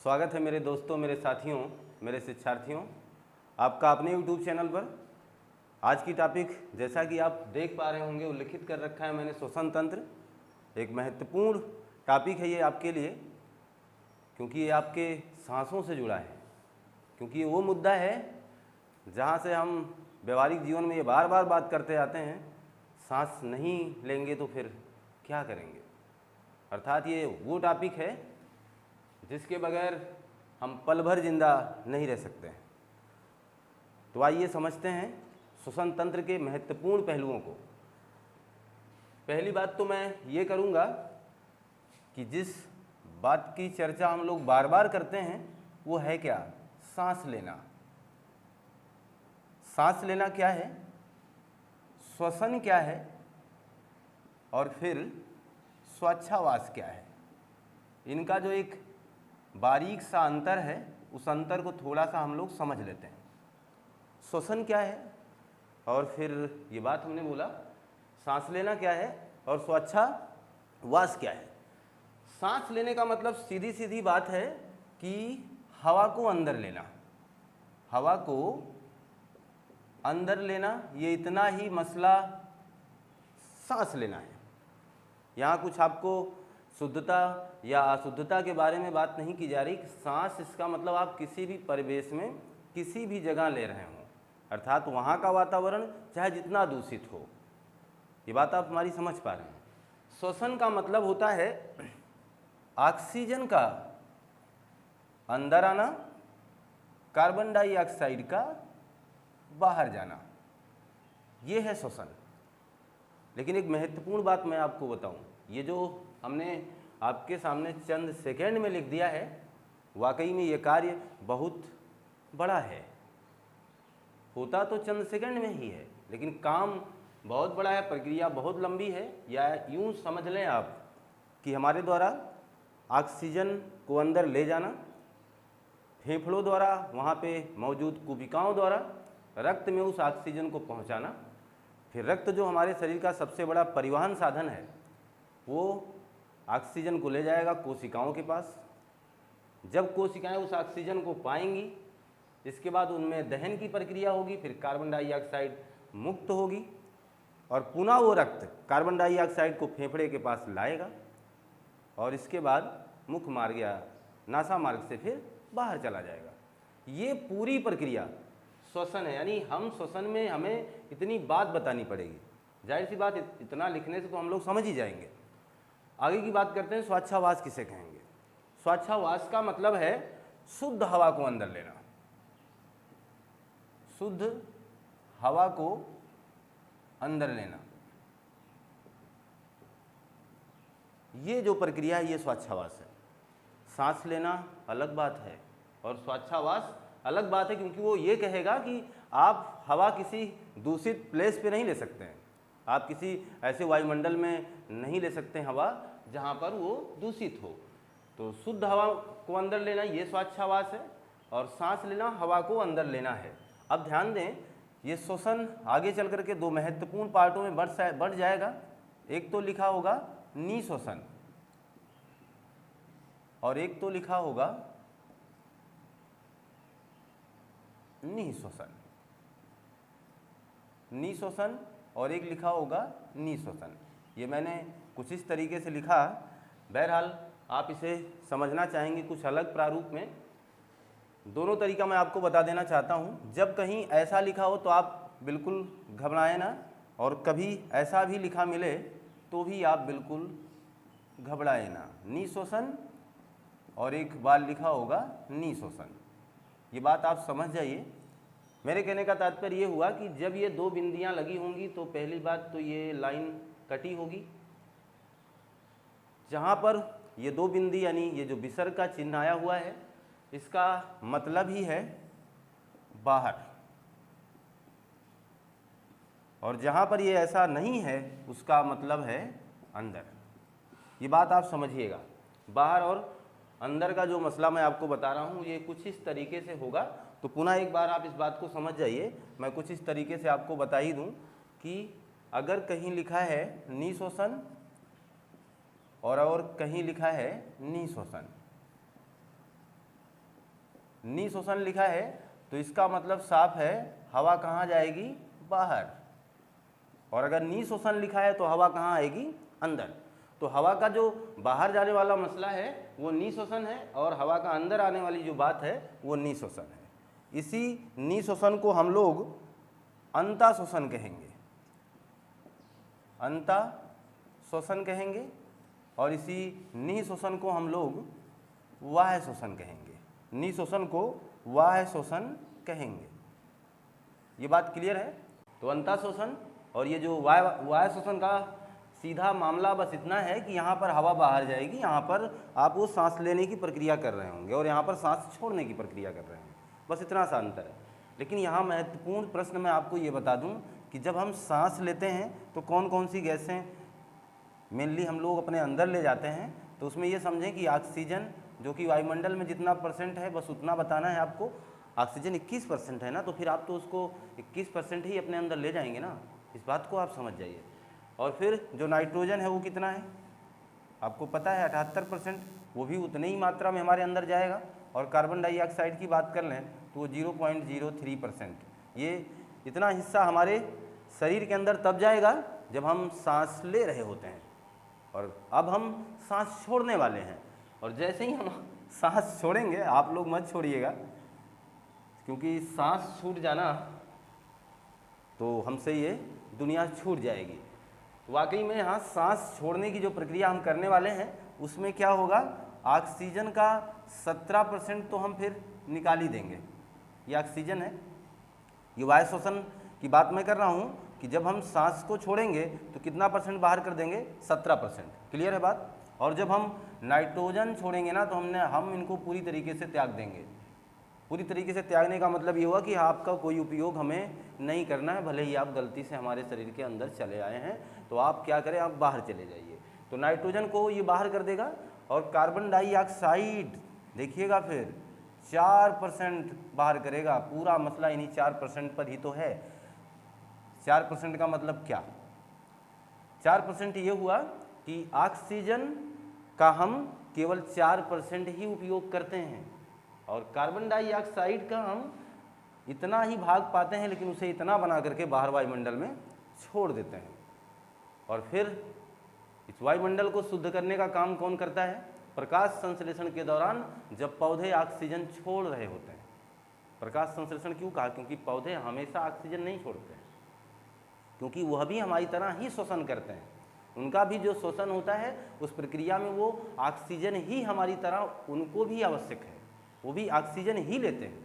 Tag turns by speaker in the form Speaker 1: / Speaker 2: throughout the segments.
Speaker 1: स्वागत है मेरे दोस्तों, मेरे साथियों, मेरे शिक्षार्थियों, आपका अपने YouTube चैनल पर। आज की टॉपिक जैसा कि आप देख पा रहे होंगे उल्लिखित कर रखा है मैंने, श्वसन तंत्र। एक महत्वपूर्ण टॉपिक है ये आपके लिए, क्योंकि ये आपके सांसों से जुड़ा है। क्योंकि ये वो मुद्दा है जहाँ से हम व्यवहारिक जीवन में ये बार बार बात करते आते हैं, सांस नहीं लेंगे तो फिर क्या करेंगे। अर्थात ये वो टॉपिक है जिसके बगैर हम पल भर जिंदा नहीं रह सकते हैं। तो आइए समझते हैं श्वसन तंत्र के महत्वपूर्ण पहलुओं को। पहली बात तो मैं ये करूँगा कि जिस बात की चर्चा हम लोग बार बार करते हैं वो है क्या? सांस लेना। सांस लेना क्या है, श्वसन क्या है, और फिर श्वासोच्छ्वास क्या है। इनका जो एक बारीक सा अंतर है, उस अंतर को थोड़ा सा हम लोग समझ लेते हैं। श्वसन क्या है, और फिर ये बात हमने बोला सांस लेना क्या है, और श्वासोच्छ्वास क्या है। सांस लेने का मतलब सीधी सीधी बात है कि हवा को अंदर लेना। हवा को अंदर लेना, ये इतना ही मसला सांस लेना है। यहाँ कुछ आपको शुद्धता या अशुद्धता के बारे में बात नहीं की जा रही। सांस इसका मतलब आप किसी भी परिवेश में किसी भी जगह ले रहे हों, अर्थात वहाँ का वातावरण चाहे जितना दूषित हो। ये बात आप हमारी समझ पा रहे हैं। श्वसन का मतलब होता है ऑक्सीजन का अंदर आना, कार्बन डाइऑक्साइड का बाहर जाना, ये है श्वसन। लेकिन एक महत्वपूर्ण बात मैं आपको बताऊं, ये जो हमने आपके सामने चंद सेकंड में लिख दिया है, वाकई में ये कार्य बहुत बड़ा है। होता तो चंद सेकंड में ही है, लेकिन काम बहुत बड़ा है, प्रक्रिया बहुत लंबी है। या यूं समझ लें आप कि हमारे द्वारा ऑक्सीजन को अंदर ले जाना, फेफड़ों द्वारा वहाँ पे मौजूद कोशिकाओं द्वारा रक्त में उस ऑक्सीजन को पहुँचाना, फिर रक्त जो हमारे शरीर का सबसे बड़ा परिवहन साधन है वो ऑक्सीजन को ले जाएगा कोशिकाओं के पास। जब कोशिकाएं उस ऑक्सीजन को पाएंगी, इसके बाद उनमें दहन की प्रक्रिया होगी, फिर कार्बन डाइऑक्साइड मुक्त होगी, और पुनः वो रक्त कार्बन डाइऑक्साइड को फेफड़े के पास लाएगा, और इसके बाद मुख मार्ग या नासा मार्ग से फिर बाहर चला जाएगा। ये पूरी प्रक्रिया श्वसन है। यानी हम श्वसन में हमें इतनी बात बतानी पड़ेगी। जाहिर सी बात, इतना लिखने से तो हम लोग समझ ही जाएंगे। आगे की बात करते हैं, श्वासोच्छ्वास किसे कहेंगे। श्वासोच्छ्वास का मतलब है शुद्ध हवा को अंदर लेना। शुद्ध हवा को अंदर लेना, ये जो प्रक्रिया है ये श्वासोच्छ्वास है। सांस लेना अलग बात है और श्वासोच्छ्वास अलग बात है, क्योंकि वो ये कहेगा कि आप हवा किसी दूषित प्लेस पे नहीं ले सकते हैं। आप किसी ऐसे वायुमंडल में नहीं ले सकते हवा जहाँ पर वो दूषित हो। तो शुद्ध हवा को अंदर लेना ये श्वासोच्छ्वास है, और सांस लेना हवा को अंदर लेना है। अब ध्यान दें, ये श्वसन आगे चल करके दो महत्वपूर्ण पार्टों में बढ़ जाएगा। एक तो लिखा होगा निःश्वसन, और एक तो लिखा होगा निःश्वसन। निःश्वसन और एक लिखा होगा निःश्वसन। ये मैंने कुछ इस तरीके से लिखा। बहरहाल आप इसे समझना चाहेंगे कुछ अलग प्रारूप में। दोनों तरीका मैं आपको बता देना चाहता हूँ। जब कहीं ऐसा लिखा हो तो आप बिल्कुल घबराएं ना, और कभी ऐसा भी लिखा मिले तो भी आप बिल्कुल घबराएं ना। निःश्वसन और एक बार लिखा होगा निःश्वसन। ये बात आप समझ जाइए। मेरे कहने का तात्पर्य ये हुआ कि जब ये दो बिंदियां लगी होंगी तो पहली बात तो ये लाइन कटी होगी। जहाँ पर ये दो बिंदी यानी ये जो विसर्ग का चिन्ह आया हुआ है, इसका मतलब ही है बाहर, और जहाँ पर ये ऐसा नहीं है उसका मतलब है अंदर। ये बात आप समझिएगा। बाहर और अंदर का जो मसला मैं आपको बता रहा हूँ ये कुछ इस तरीके से होगा। तो पुनः एक बार आप इस बात को समझ जाइए। मैं कुछ इस तरीके से आपको बता ही दूँ कि अगर कहीं लिखा है निःश्वसन और कहीं लिखा है निःश्वसन, निःशोषण लिखा है तो इसका मतलब साफ है हवा कहाँ जाएगी, बाहर। और अगर निःशोषण लिखा है तो हवा कहाँ आएगी, अंदर। तो हवा का जो बाहर जाने वाला मसला है वो निःशोषण है, और हवा का अंदर आने वाली जो बात है वो निःशोषण है। इसी निःशोषण को हम लोग अंतःशोषण कहेंगे, अंतःशोषण कहेंगे, और इसी निःशोषण को हम लोग बाह्य शोषण कहेंगे। निःशोषण को बाह्य शोषण कहेंगे। ये बात क्लियर है? तो अंतःशोषण और ये जो बाह्य शोषण का सीधा मामला बस इतना है कि यहाँ पर हवा बाहर जाएगी, यहाँ पर आप वो सांस लेने की प्रक्रिया कर रहे होंगे और यहाँ पर सांस छोड़ने की प्रक्रिया कर रहे हैं, बस इतना सा अंतर है। लेकिन यहाँ महत्वपूर्ण प्रश्न मैं आपको ये बता दूँ कि जब हम सांस लेते हैं तो कौन कौन सी गैसें मेनली हम लोग अपने अंदर ले जाते हैं। तो उसमें ये समझें कि ऑक्सीजन जो कि वायुमंडल में जितना % है बस उतना बताना है आपको। ऑक्सीजन 21% है ना, तो फिर आप तो उसको 21% ही अपने अंदर ले जाएंगे ना, इस बात को आप समझ जाइए। और फिर जो नाइट्रोजन है वो कितना है आपको पता है, 78%, वो भी उतने ही मात्रा में हमारे अंदर जाएगा। और कार्बन डाइऑक्साइड की बात कर लें तो वो 0.03%। ये इतना हिस्सा हमारे शरीर के अंदर तब जाएगा जब हम सांस ले रहे होते हैं, और अब हम सांस छोड़ने वाले हैं। और जैसे ही हम सांस छोड़ेंगे, आप लोग मत छोड़िएगा क्योंकि सांस छूट जाना तो हमसे ये दुनिया छूट जाएगी। वाकई में यहाँ सांस छोड़ने की जो प्रक्रिया हम करने वाले हैं उसमें क्या होगा, ऑक्सीजन का 17% तो हम फिर निकाल ही देंगे। ये ऑक्सीजन है, ये वायु शोषण की बात मैं कर रहा हूँ कि जब हम सांस को छोड़ेंगे तो कितना % बाहर कर देंगे, 17%। क्लियर है बात? और जब हम नाइट्रोजन छोड़ेंगे ना तो हम इनको पूरी तरीके से त्याग देंगे। पूरी तरीके से त्यागने का मतलब ये हुआ कि आपका कोई उपयोग हमें नहीं करना है, भले ही आप गलती से हमारे शरीर के अंदर चले आए हैं तो आप क्या करें, आप बाहर चले जाइए। तो नाइट्रोजन को ये बाहर कर देगा। और कार्बन डाइऑक्साइड देखिएगा फिर 4% बाहर करेगा। पूरा मसला इन्हीं 4% पर ही तो है। 4% का मतलब क्या, 4% ये हुआ कि ऑक्सीजन का हम केवल 4% ही उपयोग करते हैं, और कार्बन डाइऑक्साइड का हम इतना ही भाग पाते हैं, लेकिन उसे इतना बना करके बाहर वायुमंडल में छोड़ देते हैं। और फिर इस वायुमंडल को शुद्ध करने का काम कौन करता है, प्रकाश संश्लेषण के दौरान जब पौधे ऑक्सीजन छोड़ रहे होते हैं। प्रकाश संश्लेषण क्यों कहा, क्योंकि पौधे हमेशा ऑक्सीजन नहीं छोड़ते हैं, क्योंकि वह भी हमारी तरह ही शोषण करते हैं। उनका भी जो शोषण होता है उस प्रक्रिया में वो ऑक्सीजन ही हमारी तरह उनको भी आवश्यक है, वो भी ऑक्सीजन ही लेते हैं।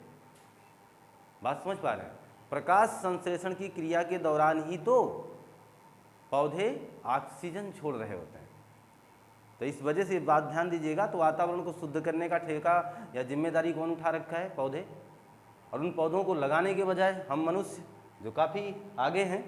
Speaker 1: बात समझ पा रहे हैं? प्रकाश संश्लेषण की क्रिया के दौरान ही तो पौधे ऑक्सीजन छोड़ रहे होते हैं। तो इस वजह से बात ध्यान दीजिएगा। तो वातावरण को शुद्ध करने का ठेका या जिम्मेदारी कौन उठा रखा है, पौधे। और उन पौधों को लगाने के बजाय हम मनुष्य जो काफ़ी आगे हैं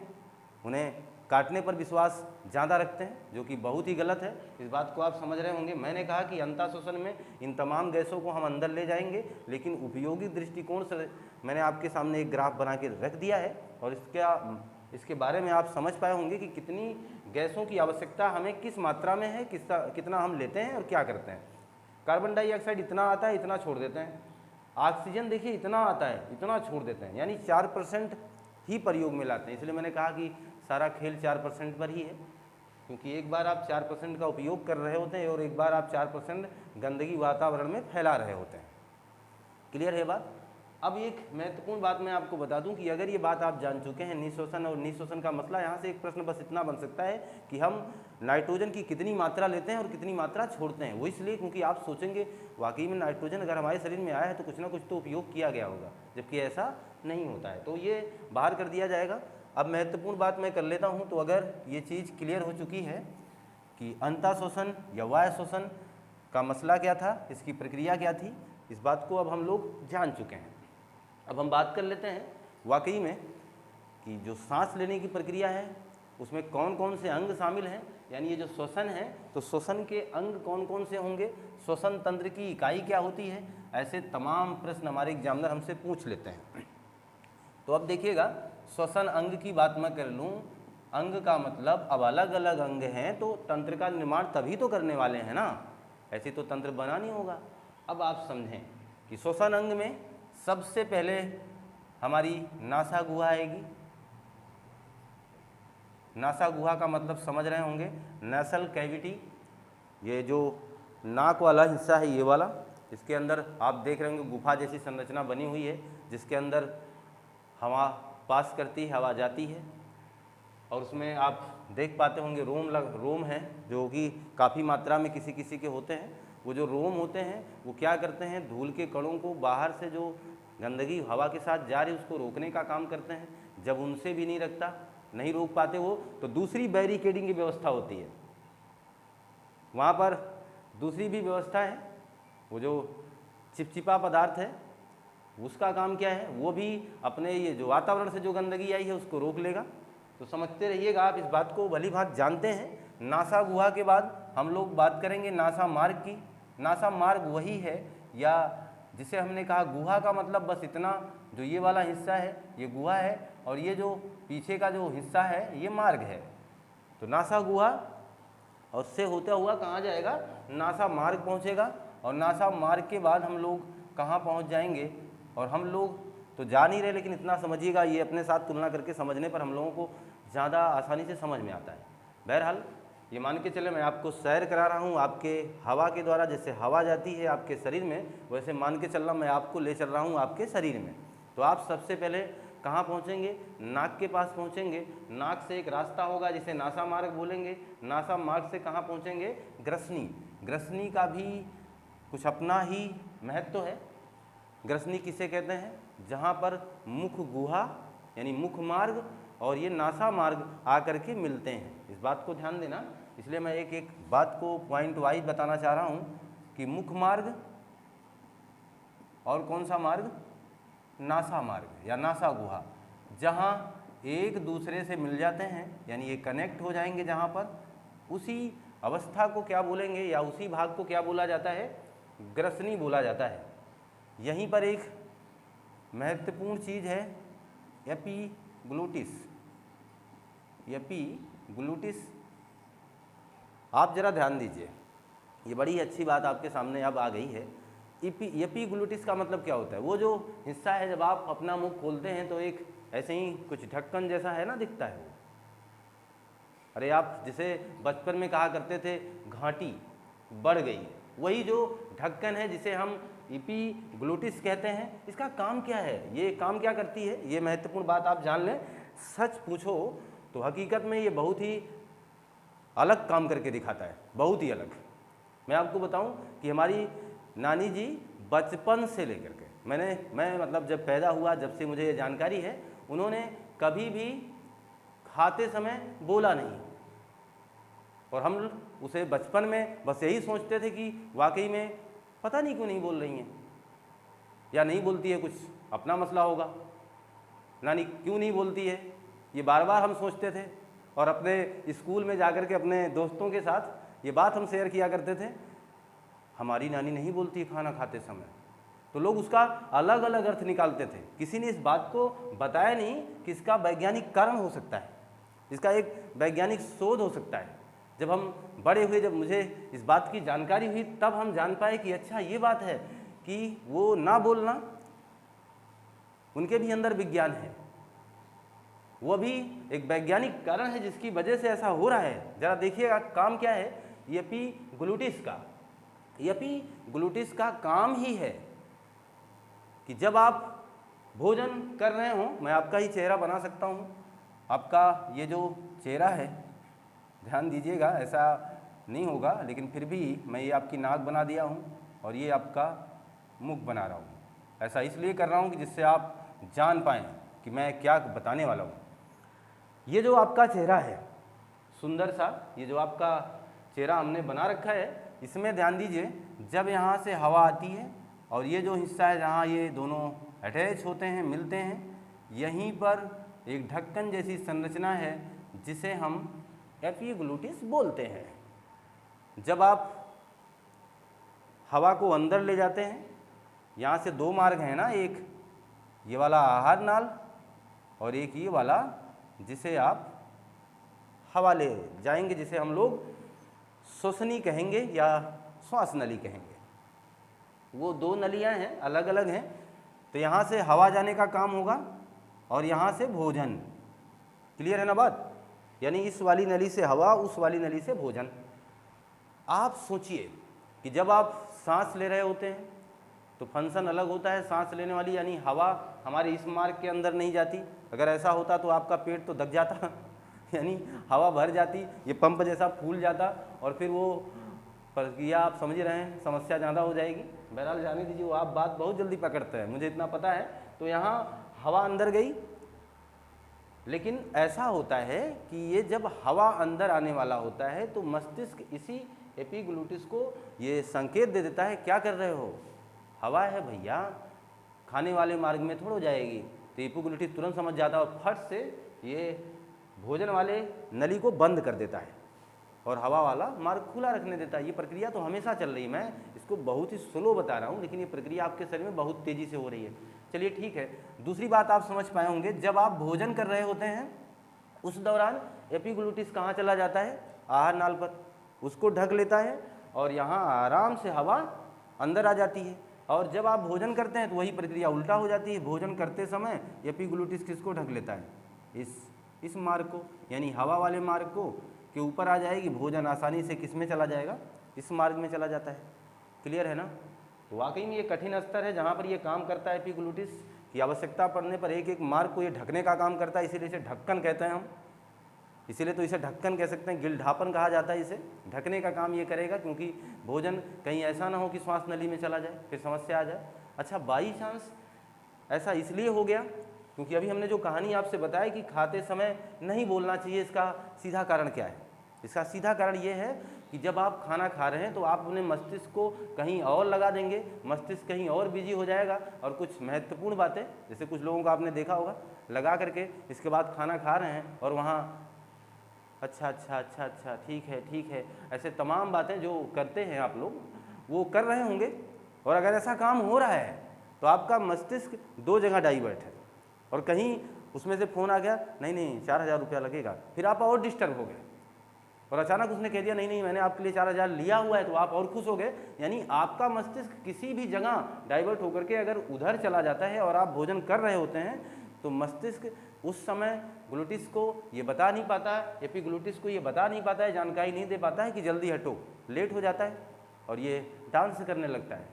Speaker 1: उन्हें काटने पर विश्वास ज़्यादा रखते हैं, जो कि बहुत ही गलत है। इस बात को आप समझ रहे होंगे। मैंने कहा कि अंतःशोषण में इन तमाम गैसों को हम अंदर ले जाएंगे, लेकिन उपयोगी दृष्टिकोण से मैंने आपके सामने एक ग्राफ बना के रख दिया है, और इसके बारे में आप समझ पाए होंगे कि कितनी गैसों की आवश्यकता हमें किस मात्रा में है, कितना हम लेते हैं और क्या करते हैं। कार्बन डाइऑक्साइड इतना आता है, इतना छोड़ देते हैं। ऑक्सीजन देखिए इतना आता है, इतना छोड़ देते हैं, यानी 4% ही प्रयोग में लाते हैं। इसलिए मैंने कहा कि सारा खेल 4% पर ही है, क्योंकि एक बार आप 4% का उपयोग कर रहे होते हैं और एक बार आप 4% गंदगी वातावरण में फैला रहे होते हैं। क्लियर है बात? अब एक महत्वपूर्ण बात मैं आपको बता दूं कि अगर ये बात आप जान चुके हैं निःशोषण और निःशोषण का मसला, यहाँ से एक प्रश्न बस इतना बन सकता है कि हम नाइट्रोजन की कितनी मात्रा लेते हैं और कितनी मात्रा छोड़ते हैं। वो इसलिए क्योंकि आप सोचेंगे वाकई में नाइट्रोजन अगर हमारे शरीर में आया है तो कुछ ना कुछ तो उपयोग किया गया होगा, जबकि ऐसा नहीं होता है। तो ये बाहर कर दिया जाएगा। अब महत्वपूर्ण बात मैं कर लेता हूँ। तो अगर ये चीज़ क्लियर हो चुकी है कि अंतःशोषण या वायु शोषण का मसला क्या था, इसकी प्रक्रिया क्या थी, इस बात को अब हम लोग जान चुके हैं। अब हम बात कर लेते हैं वाकई में कि जो सांस लेने की प्रक्रिया है उसमें कौन कौन से अंग शामिल हैं, यानी ये जो श्वसन है तो श्वसन के अंग कौन कौन से होंगे, श्वसन तंत्र की इकाई क्या होती है, ऐसे तमाम प्रश्न हमारे एग्जामिनर हमसे पूछ लेते हैं। तो अब देखिएगा, श्वसन अंग की बात मैं कर लूँ, अंग का मतलब अब अलग अलग अंग हैं तो तंत्र का निर्माण तभी तो करने वाले हैं ना, ऐसे तो तंत्र बना नहीं होगा। अब आप समझें कि श्वसन अंग में सबसे पहले हमारी नासा गुहा आएगी। नासा गुहा का मतलब समझ रहे होंगे, नेसल कैविटी, ये जो नाक वाला हिस्सा है ये वाला, इसके अंदर आप देख रहे होंगे गुफा जैसी संरचना बनी हुई है जिसके अंदर हवा पास करती है, हवा जाती है, और उसमें आप देख पाते होंगे रोम है जो कि काफ़ी मात्रा में किसी किसी के होते हैं। वो जो रोम होते हैं वो क्या करते हैं, धूल के कणों को बाहर से जो गंदगी हवा के साथ जा रही उसको रोकने का काम करते हैं। जब उनसे भी नहीं रोक पाते वो, तो दूसरी बैरिकेडिंग की व्यवस्था होती है। वहाँ पर दूसरी भी व्यवस्था है, वो जो चिपचिपा पदार्थ है उसका काम क्या है, वो भी अपने ये जो वातावरण से जो गंदगी आई है उसको रोक लेगा। तो समझते रहिएगा, आप इस बात को भली भांति जानते हैं। नासा गुहा के बाद हम लोग बात करेंगे नासा मार्ग की। नासा मार्ग वही है, या जिसे हमने कहा गुहा का मतलब बस इतना, जो ये वाला हिस्सा है ये गुहा है और ये जो पीछे का जो हिस्सा है ये मार्ग है। तो नासा गुहा और उससे होता हुआ कहाँ जाएगा, नासा मार्ग पहुँचेगा, और नासा मार्ग के बाद हम लोग कहाँ पहुँच जाएंगे। और हम लोग तो जा नहीं रहे, लेकिन इतना समझिएगा, ये अपने साथ तुलना करके समझने पर हम लोगों को ज़्यादा आसानी से समझ में आता है। बहरहाल ये मान के चले मैं आपको सैर करा रहा हूँ आपके हवा के द्वारा, जैसे हवा जाती है आपके शरीर में वैसे मान के चलना मैं आपको ले चल रहा हूँ आपके शरीर में। तो आप सबसे पहले कहाँ पहुँचेंगे, नाक के पास पहुँचेंगे। नाक से एक रास्ता होगा जिसे नासा मार्ग बोलेंगे। नासा मार्ग से कहाँ पहुँचेंगे, ग्रसनी। ग्रसनी का भी कुछ अपना ही महत्व है। ग्रसनी किसे कहते हैं, जहाँ पर मुख गुहा यानी मुख मार्ग और ये नासा मार्ग आकर के मिलते हैं। इस बात को ध्यान देना, इसलिए मैं एक एक बात को पॉइंट वाइज बताना चाह रहा हूँ कि मुख मार्ग और कौन सा मार्ग, नासा मार्ग या नासा गुहा, जहाँ एक दूसरे से मिल जाते हैं यानी ये कनेक्ट हो जाएंगे, जहाँ पर उसी अवस्था को क्या बोलेंगे या उसी भाग को क्या बोला जाता है, ग्रसनी बोला जाता है। यहीं पर एक महत्वपूर्ण चीज़ है एपीग्लोटिस। एपीग्लोटिस आप जरा ध्यान दीजिए, ये बड़ी अच्छी बात आपके सामने अब आ गई है। एपीग्लोटिस का मतलब क्या होता है, वो जो हिस्सा है जब आप अपना मुंह खोलते हैं तो एक ऐसे ही कुछ ढक्कन जैसा है ना दिखता है वो। अरे आप जिसे बचपन में कहा करते थे घाटी बढ़ गई, वही जो ढक्कन है जिसे हम एपीग्लोटिस कहते हैं। इसका काम क्या है, ये काम क्या करती है, ये महत्वपूर्ण बात आप जान लें। सच पूछो तो हकीकत में ये बहुत ही अलग काम करके दिखाता है, बहुत ही अलग। मैं आपको बताऊं कि हमारी नानी जी बचपन से लेकर के मैं मतलब जब पैदा हुआ, जब से मुझे ये जानकारी है, उन्होंने कभी भी खाते समय बोला नहीं। और हम उसे बचपन में बस यही सोचते थे कि वाकई में पता नहीं क्यों नहीं बोल रही हैं, या नहीं बोलती है, कुछ अपना मसला होगा, नानी क्यों नहीं बोलती है, ये बार बार हम सोचते थे। और अपने स्कूल में जाकर के अपने दोस्तों के साथ ये बात हम शेयर किया करते थे, हमारी नानी नहीं बोलती खाना खाते समय। तो लोग उसका अलग अलग अर्थ निकालते थे। किसी ने इस बात को बताया नहीं कि इसका वैज्ञानिक कारण हो सकता है, इसका एक वैज्ञानिक शोध हो सकता है। जब हम बड़े हुए, जब मुझे इस बात की जानकारी हुई, तब हम जान पाए कि अच्छा ये बात है कि वो ना बोलना उनके भी अंदर विज्ञान है, वो भी एक वैज्ञानिक कारण है जिसकी वजह से ऐसा हो रहा है। जरा देखिएगा काम क्या है एपीग्लोटिस का। एपीग्लोटिस का काम ही है कि जब आप भोजन कर रहे हो, मैं आपका ही चेहरा बना सकता हूँ, आपका ये जो चेहरा है, ध्यान दीजिएगा, ऐसा नहीं होगा, लेकिन फिर भी मैं ये आपकी नाक बना दिया हूँ और ये आपका मुख बना रहा हूँ। ऐसा इसलिए कर रहा हूँ कि जिससे आप जान पाएँ कि मैं क्या बताने वाला हूँ। ये जो आपका चेहरा है सुंदर सा, ये जो आपका चेहरा हमने बना रखा है, इसमें ध्यान दीजिए, जब यहाँ से हवा आती है और ये जो हिस्सा है जहाँ ये दोनों अटैच होते हैं, मिलते हैं, यहीं पर एक ढक्कन जैसी संरचना है जिसे हम एपीग्लोटिस बोलते हैं। जब आप हवा को अंदर ले जाते हैं, यहाँ से दो मार्ग हैं ना, एक ये वाला आहार नाल और एक ये वाला जिसे आप हवा ले जाएंगे, जिसे हम लोग श्वसनी कहेंगे या श्वास नली कहेंगे। वो दो नलियाँ हैं, अलग अलग हैं, तो यहाँ से हवा जाने का काम होगा और यहाँ से भोजन। क्लियर है ना बात? यानी इस वाली नली से हवा, उस वाली नली से भोजन। आप सोचिए कि जब आप सांस ले रहे होते हैं तो फंक्शन अलग होता है सांस लेने वाली, यानी हवा हमारे इस मार्ग के अंदर नहीं जाती। अगर ऐसा होता तो आपका पेट तो दब जाता यानी हवा भर जाती, ये पंप जैसा फूल जाता और फिर वो प्रक्रिया आप समझ रहे हैं, समस्या ज़्यादा हो जाएगी। बहरहाल जाने दीजिए, वो आप बात बहुत जल्दी पकड़ते हैं, मुझे इतना पता है। तो यहाँ हवा अंदर गई, लेकिन ऐसा होता है कि ये जब हवा अंदर आने वाला होता है तो मस्तिष्क इसी एपिग्लूटिस को ये संकेत दे देता है, क्या कर रहे हो, हवा है भैया, खाने वाले मार्ग में थोड़ा जाएगी। तो एपिग्लूटिस तुरंत समझ जाता है और फट से ये भोजन वाले नली को बंद कर देता है और हवा वाला मार्ग खुला रखने देता है। ये प्रक्रिया तो हमेशा चल रही है, मैं इसको बहुत ही स्लो बता रहा हूँ, लेकिन ये प्रक्रिया आपके शरीर में बहुत तेज़ी से हो रही है। चलिए ठीक है, दूसरी बात आप समझ पाए होंगे, जब आप भोजन कर रहे होते हैं उस दौरान एपिग्लूटिस कहाँ चला जाता है, आहार नाल पर, उसको ढक लेता है और यहाँ आराम से हवा अंदर आ जाती है। और जब आप भोजन करते हैं तो वही प्रक्रिया उल्टा हो जाती है, भोजन करते समय एपिग्लूटिस किसको ढक लेता है, इस मार्ग को, यानी हवा वाले मार्ग को के ऊपर आ जाएगी, भोजन आसानी से किस में चला जाएगा, इस मार्ग में चला जाता है। क्लियर है ना? तो वाकई में ये कठिन स्तर है जहाँ पर ये काम करता है एपिग्लूटिस की आवश्यकता पड़ने पर एक एक मार्ग को ये ढकने का काम करता है, इसीलिए इसे ढक्कन कहते हैं हम, इसीलिए तो इसे ढक्कन कह सकते हैं, गिलढापन कहा जाता है इसे। ढकने का काम ये करेगा क्योंकि भोजन कहीं ऐसा ना हो कि श्वास नली में चला जाए, फिर समस्या आ जाए। अच्छा, बाई चांस ऐसा इसलिए हो गया क्योंकि अभी हमने जो कहानी आपसे बताया कि खाते समय नहीं बोलना चाहिए, इसका सीधा कारण क्या है? इसका सीधा कारण ये है कि जब आप खाना खा रहे हैं तो आप अपने मस्तिष्क को कहीं और लगा देंगे, मस्तिष्क कहीं और बिजी हो जाएगा और कुछ महत्वपूर्ण बातें, जैसे कुछ लोगों को आपने देखा होगा लगा करके इसके बाद खाना खा रहे हैं और वहाँ अच्छा ठीक है, ऐसे तमाम बातें जो करते हैं आप लोग वो कर रहे होंगे। और अगर ऐसा काम हो रहा है तो आपका मस्तिष्क दो जगह डाइवर्ट है और कहीं उसमें से फ़ोन आ गया, नहीं 4000 रुपया लगेगा, फिर आप और डिस्टर्ब हो गए और अचानक उसने कह दिया नहीं मैंने आपके लिए 4000 लिया हुआ है, तो आप और खुश हो गए। यानी आपका मस्तिष्क किसी भी जगह डाइवर्ट होकर के अगर उधर चला जाता है और आप भोजन कर रहे होते हैं तो मस्तिष्क उस समय ग्लूटिस को ये बता नहीं पाता है, एपिग्लूटिस को ये बता नहीं पाता है, जानकारी नहीं दे पाता है कि जल्दी हटो, लेट हो जाता है और ये डांस करने लगता है।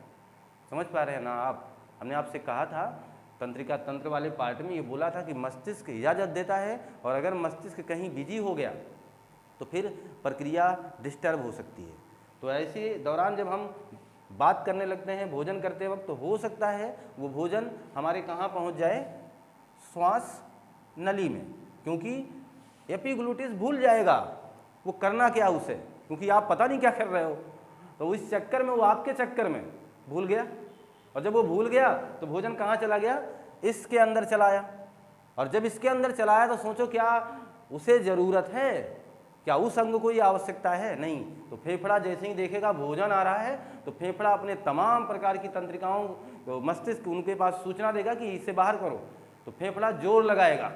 Speaker 1: समझ पा रहे हैं ना आप? हमने आपसे कहा था तंत्रिका तंत्र वाले पार्ट में, ये बोला था कि मस्तिष्क इजाज़त देता है और अगर मस्तिष्क कहीं बिजी हो गया तो फिर प्रक्रिया डिस्टर्ब हो सकती है। तो ऐसे दौरान जब हम बात करने लगते हैं भोजन करते वक्त, तो हो सकता है वो भोजन हमारे कहाँ पहुँच जाए, श्वास नली में, क्योंकि एपिग्लूटिस भूल जाएगा वो करना क्या उसे, क्योंकि आप पता नहीं क्या कर रहे हो। तो इस चक्कर में वो आपके चक्कर में भूल गया और जब वो भूल गया तो भोजन कहाँ चला गया, इसके अंदर चला आया। और जब इसके अंदर चला आया तो सोचो क्या उसे ज़रूरत है, क्या उस अंग को ये आवश्यकता है? नहीं। तो फेफड़ा जैसे ही देखेगा भोजन आ रहा है तो फेफड़ा अपने तमाम प्रकार की तंत्रिकाओं, तो मस्तिष्क उनके पास सूचना देगा कि इसे बाहर करो, तो फेफड़ा जोर लगाएगा,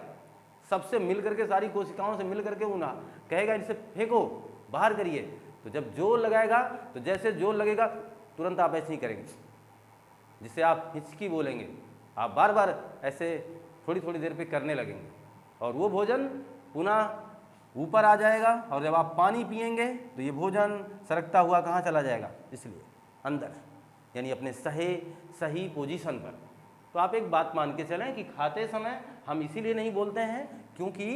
Speaker 1: सबसे मिल करके, सारी कोशिकाओं से मिल करके उन्हें कहेगा इसे फेंको, बाहर करिए। तो जब जोर लगाएगा तो जैसे जोर लगेगा तुरंत आप ऐसे ही करेंगे, जिससे आप हिचकी बोलेंगे, आप बार बार ऐसे थोड़ी थोड़ी देर पे करने लगेंगे और वो भोजन पुनः ऊपर आ जाएगा। और जब आप पानी पिएंगे तो ये भोजन सरकता हुआ कहाँ चला जाएगा, इसलिए अंदर, यानी अपने सही पोजीशन पर। तो आप एक बात मान के चलें कि खाते समय हम इसीलिए नहीं बोलते हैं क्योंकि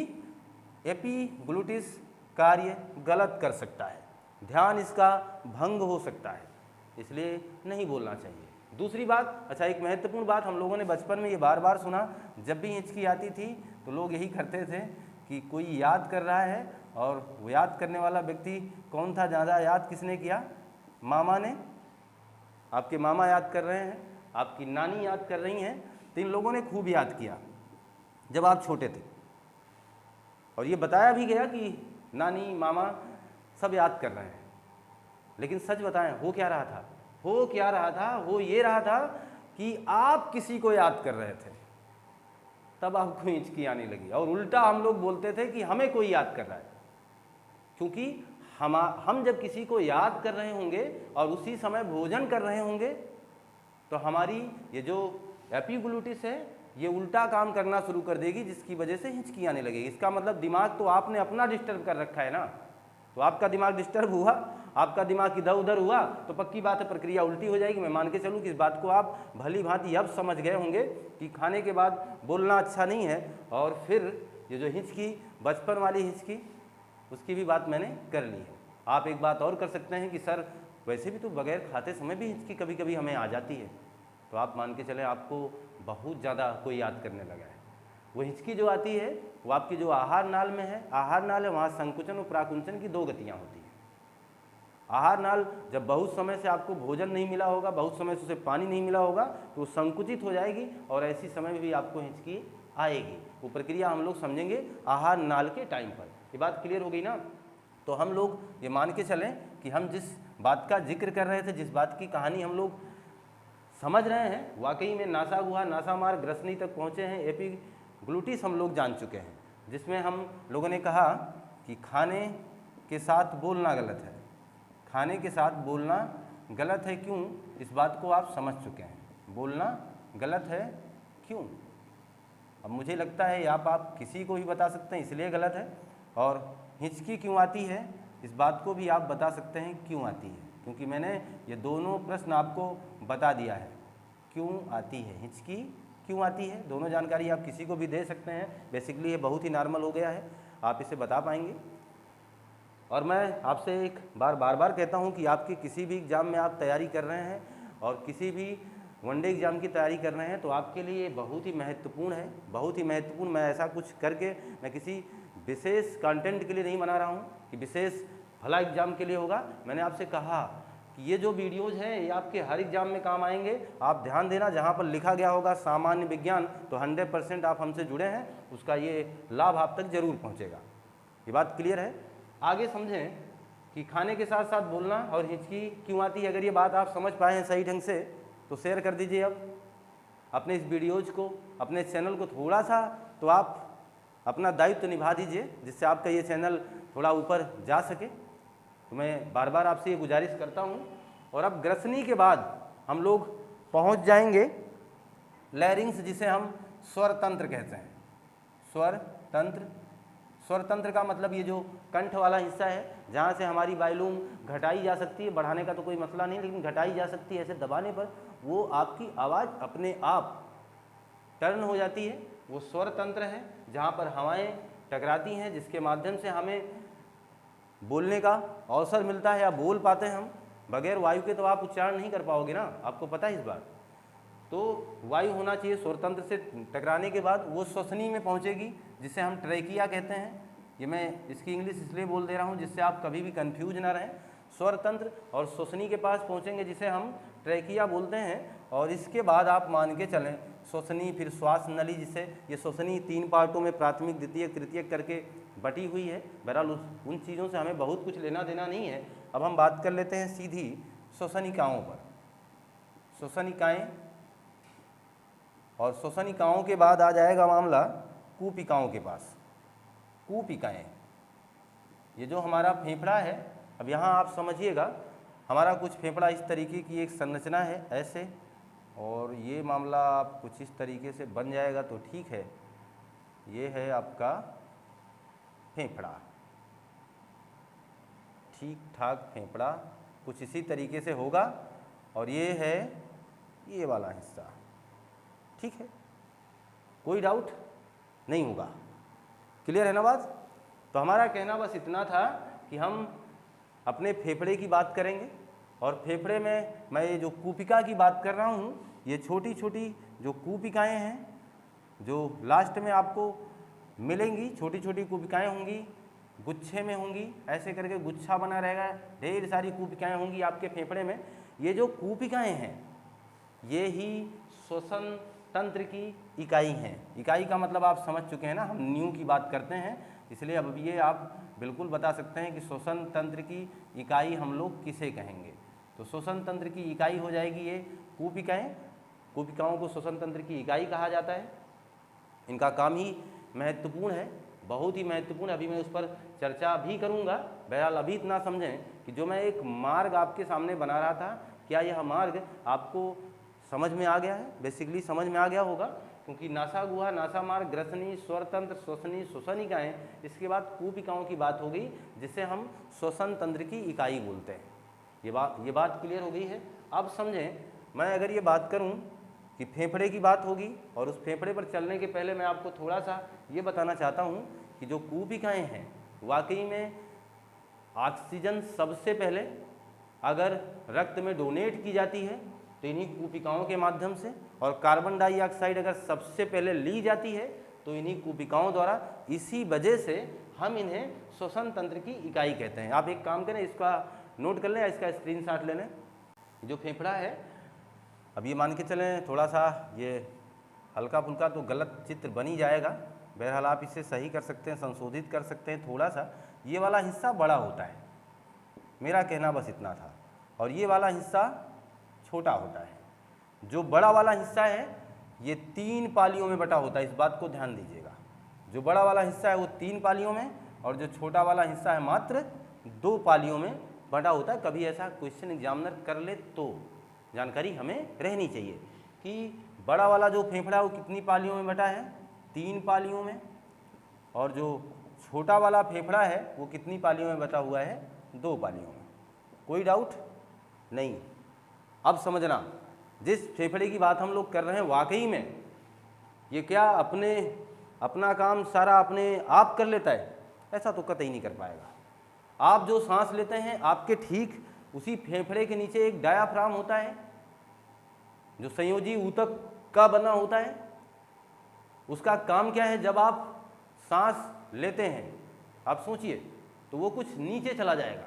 Speaker 1: एपिग्लूटिस कार्य गलत कर सकता है, ध्यान इसका भंग हो सकता है, इसलिए नहीं बोलना चाहिए। दूसरी बात, अच्छा एक महत्वपूर्ण बात, हम लोगों ने बचपन में ये बार बार सुना, जब भी हिचकी आती थी तो लोग यही करते थे कि कोई याद कर रहा है और वो याद करने वाला व्यक्ति कौन था, ज़्यादा याद किसने किया, मामा ने, आपके मामा याद कर रहे हैं, आपकी नानी याद कर रही हैं, तो इन लोगों ने खूब याद किया जब आप छोटे थे। और ये बताया भी गया कि नानी मामा सब याद कर रहे हैं, लेकिन सच बताएं हो क्या रहा था? हो क्या रहा था? वो ये रहा था कि आप किसी को याद कर रहे थे, तब आपको हिचकी आने लगी। और उल्टा हम लोग बोलते थे कि हमें कोई याद कर रहा है, क्योंकि हम जब किसी को याद कर रहे होंगे और उसी समय भोजन कर रहे होंगे तो हमारी ये जो एपिग्लूटिस है ये उल्टा काम करना शुरू कर देगी, जिसकी वजह से हिचकी आने लगेगी। इसका मतलब दिमाग तो आपने अपना डिस्टर्ब कर रखा है ना, तो आपका दिमाग डिस्टर्ब हुआ, आपका दिमाग इधर उधर हुआ तो पक्की बात है प्रक्रिया उल्टी हो जाएगी। मैं मान के चलूँ कि इस बात को आप भली भांति अब समझ गए होंगे कि खाने के बाद बोलना अच्छा नहीं है। और फिर ये जो हिचकी, बचपन वाली हिचकी, उसकी भी बात मैंने कर ली है। आप एक बात और कर सकते हैं कि सर वैसे भी तो बगैर खाते समय भी हिचकी कभी कभी हमें आ जाती है, तो आप मान के चलें आपको बहुत ज़्यादा कोई याद करने लगा है। वो हिचकी जो आती है वो आपकी जो आहार नाल में है, आहार नाल है, वहाँ संकुचन और प्राकुंचन की 2 गतियाँ होती हैं। आहार नाल जब बहुत समय से आपको भोजन नहीं मिला होगा, बहुत समय से उसे पानी नहीं मिला होगा, तो वो संकुचित हो जाएगी और ऐसी समय में भी आपको हिचकी आएगी। वो प्रक्रिया हम लोग समझेंगे आहार नाल के टाइम पर। ये बात क्लियर हो गई ना? तो हम लोग ये मान के चलें कि हम जिस बात का जिक्र कर रहे थे, जिस बात की कहानी हम लोग समझ रहे हैं, वाकई में नासा गुहा, नासा मार्ग, ग्रसनी तक पहुँचे हैं, एपिग्लूटिस हम लोग जान चुके हैं, जिसमें हम लोगों ने कहा कि खाने के साथ बोलना गलत है। खाने के साथ बोलना गलत है क्यों, इस बात को आप समझ चुके हैं। बोलना गलत है क्यों? अब मुझे लगता है आप किसी को भी बता सकते हैं इसलिए गलत है, और हिचकी क्यों आती है इस बात को भी आप बता सकते हैं क्यों आती है, क्योंकि मैंने ये दोनों प्रश्न आपको बता दिया है। क्यों आती है हिचकी, क्यों आती है, दोनों जानकारी आप किसी को भी दे सकते हैं। बेसिकली ये बहुत ही नॉर्मल हो गया है, आप इसे बता पाएंगे। और मैं आपसे एक बार बार कहता हूं कि आपके किसी भी एग्ज़ाम में आप तैयारी कर रहे हैं और किसी भी वनडे एग्ज़ाम की तैयारी कर रहे हैं तो आपके लिए बहुत ही महत्वपूर्ण है, बहुत ही महत्वपूर्ण। मैं ऐसा कुछ करके मैं किसी विशेष कंटेंट के लिए नहीं बना रहा हूं कि विशेष भला एग्ज़ाम के लिए होगा। मैंने आपसे कहा कि ये जो वीडियोज़ हैं ये आपके हर एग्ज़ाम में काम आएंगे। आप ध्यान देना, जहाँ पर लिखा गया होगा सामान्य विज्ञान तो 100% आप हमसे जुड़े हैं, उसका ये लाभ आप तक जरूर पहुँचेगा। ये बात क्लियर है? आगे समझें कि खाने के साथ साथ बोलना और हिचकी क्यों आती है। अगर ये बात आप समझ पाए हैं सही ढंग से तो शेयर कर दीजिए अब अपने इस वीडियोज़ को, अपने चैनल को थोड़ा सा तो आप अपना दायित्व निभा दीजिए, जिससे आपका ये चैनल थोड़ा ऊपर जा सके। तो मैं बार बार आपसे ये गुजारिश करता हूँ। और अब ग्रसनी के बाद हम लोग पहुँच जाएंगे लैरिंग्स, जिसे हम स्वर तंत्र कहते हैं। स्वर तंत्र, स्वर तंत्र का मतलब ये जो कंठ वाला हिस्सा है, जहाँ से हमारी वायलूम घटाई जा सकती है, बढ़ाने का तो कोई मसला नहीं, लेकिन घटाई जा सकती है ऐसे दबाने पर, वो आपकी आवाज़ अपने आप टर्न हो जाती है। वो स्वर तंत्र है जहाँ पर हवाएं टकराती हैं, जिसके माध्यम से हमें बोलने का अवसर मिलता है या बोल पाते हैं हम। बगैर वायु के तो आप उच्चारण नहीं कर पाओगे ना, आपको पता है इस बात। तो वायु होना चाहिए स्वर तंत्र से टकराने के बाद, वो श्वसनी में पहुंचेगी, जिसे हम ट्रैकिया कहते हैं। ये मैं इसकी इंग्लिश इसलिए बोल दे रहा हूं जिससे आप कभी भी कंफ्यूज ना रहें। स्वर तंत्र और श्वसनी के पास पहुंचेंगे, जिसे हम ट्रैकिया बोलते हैं। और इसके बाद आप मान के चलें श्वसनी, फिर श्वास नली, जिसे ये श्वसनी 3 पार्टों में प्राथमिक, द्वितीयक, तृतीयक करके बटी हुई है। बहरहाल उन चीज़ों से हमें बहुत कुछ लेना देना नहीं है। अब हम बात कर लेते हैं सीधी श्वसनिकाओं पर। श्वसनिकाएँ, और श्वसनिकाओं के बाद आ जाएगा मामला कूपिकाओं के पास। कूपिकाएँ, ये जो हमारा फेफड़ा है, अब यहाँ आप समझिएगा हमारा कुछ फेफड़ा इस तरीके की एक संरचना है ऐसे, और ये मामला आप कुछ इस तरीके से बन जाएगा तो ठीक है। ये है आपका फेफड़ा, ठीक ठाक फेफड़ा कुछ इसी तरीके से होगा, और ये है ये वाला हिस्सा, ठीक है, कोई डाउट नहीं होगा। क्लियर है ना बात? तो हमारा कहना बस इतना था कि हम अपने फेफड़े की बात करेंगे, और फेफड़े में मैं ये जो कूपिका की बात कर रहा हूँ, ये छोटी छोटी जो कूपिकाएँ हैं जो लास्ट में आपको मिलेंगी, छोटी छोटी कूपिकाएँ होंगी, गुच्छे में होंगी, ऐसे करके गुच्छा बना रहेगा, ढेर सारी कूपिकाएँ होंगी आपके फेफड़े में। ये जो कूपिकाएँ हैं ये ही श्वसन तंत्र की इकाई हैं। इकाई का मतलब आप समझ चुके हैं ना, हम न्यू की बात करते हैं, इसलिए अब ये आप बिल्कुल बता सकते हैं कि श्वसन तंत्र की इकाई हम लोग किसे कहेंगे। तो श्वसन तंत्र की इकाई हो जाएगी ये कूपिकाएँ। कूपिकाओं को श्वसन तंत्र की इकाई कहा जाता है। इनका काम ही महत्वपूर्ण है, बहुत ही महत्वपूर्ण। अभी मैं उस पर चर्चा भी करूँगा। बहरहाल अभी इतना समझें कि जो मैं एक मार्ग आपके सामने बना रहा था, क्या यह मार्ग आपको समझ में आ गया है, बेसिकली समझ में आ गया होगा, क्योंकि नासा गुहा, नासा मार्ग, ग्रसनी, स्वरतंत्र, श्वसनी, श्वसनिकाएँ, इसके बाद कूपिकाओं की बात हो गई, जिसे हम श्वसन तंत्र की इकाई बोलते हैं। ये बात क्लियर हो गई है। अब समझें, मैं अगर ये बात करूं कि फेफड़े की बात होगी, और उस फेफड़े पर चलने के पहले मैं आपको थोड़ा सा ये बताना चाहता हूं कि जो कूपिकाएँ हैं, वाकई में ऑक्सीजन सबसे पहले अगर रक्त में डोनेट की जाती है तो इन्हीं कूपिकाओं के माध्यम से, और कार्बन डाइऑक्साइड अगर सबसे पहले ली जाती है तो इन्हीं कूपिकाओं द्वारा। इसी वजह से हम इन्हें श्वसन तंत्र की इकाई कहते हैं। आप एक काम करें, इसका नोट कर लें, इसका स्क्रीनशॉट ले लें। जो फेफड़ा है, अब ये मान के चलें, थोड़ा सा ये हल्का फुल्का तो गलत चित्र बन ही जाएगा, बहरहाल आप इसे सही कर सकते हैं, संशोधित कर सकते हैं थोड़ा सा। ये वाला हिस्सा बड़ा होता है, मेरा कहना बस इतना था, और ये वाला हिस्सा छोटा होता है। जो बड़ा वाला हिस्सा है ये 3 पालियों में बटा होता है, इस बात को ध्यान दीजिएगा। जो बड़ा वाला हिस्सा है वो 3 पालियों में, और जो छोटा वाला हिस्सा है मात्र 2 पालियों में बटा होता है। कभी ऐसा क्वेश्चन एग्जामिनर कर ले तो जानकारी हमें रहनी चाहिए कि बड़ा वाला जो फेफड़ा है वो कितनी पालियों में बटा है, 3 पालियों में, और जो छोटा वाला फेफड़ा है वो कितनी पालियों में बटा हुआ है, 2 पालियों में। कोई डाउट नहीं। अब समझना, जिस फेफड़े की बात हम लोग कर रहे हैं, वाकई में ये क्या अपना काम सारा अपने आप कर लेता है? ऐसा तो कतई नहीं कर पाएगा। आप जो सांस लेते हैं, आपके ठीक उसी फेफड़े के नीचे एक डायाफ्राम होता है जो संयोजी ऊतक का बना होता है। उसका काम क्या है? जब आप सांस लेते हैं, आप सोचिए, तो वो कुछ नीचे चला जाएगा,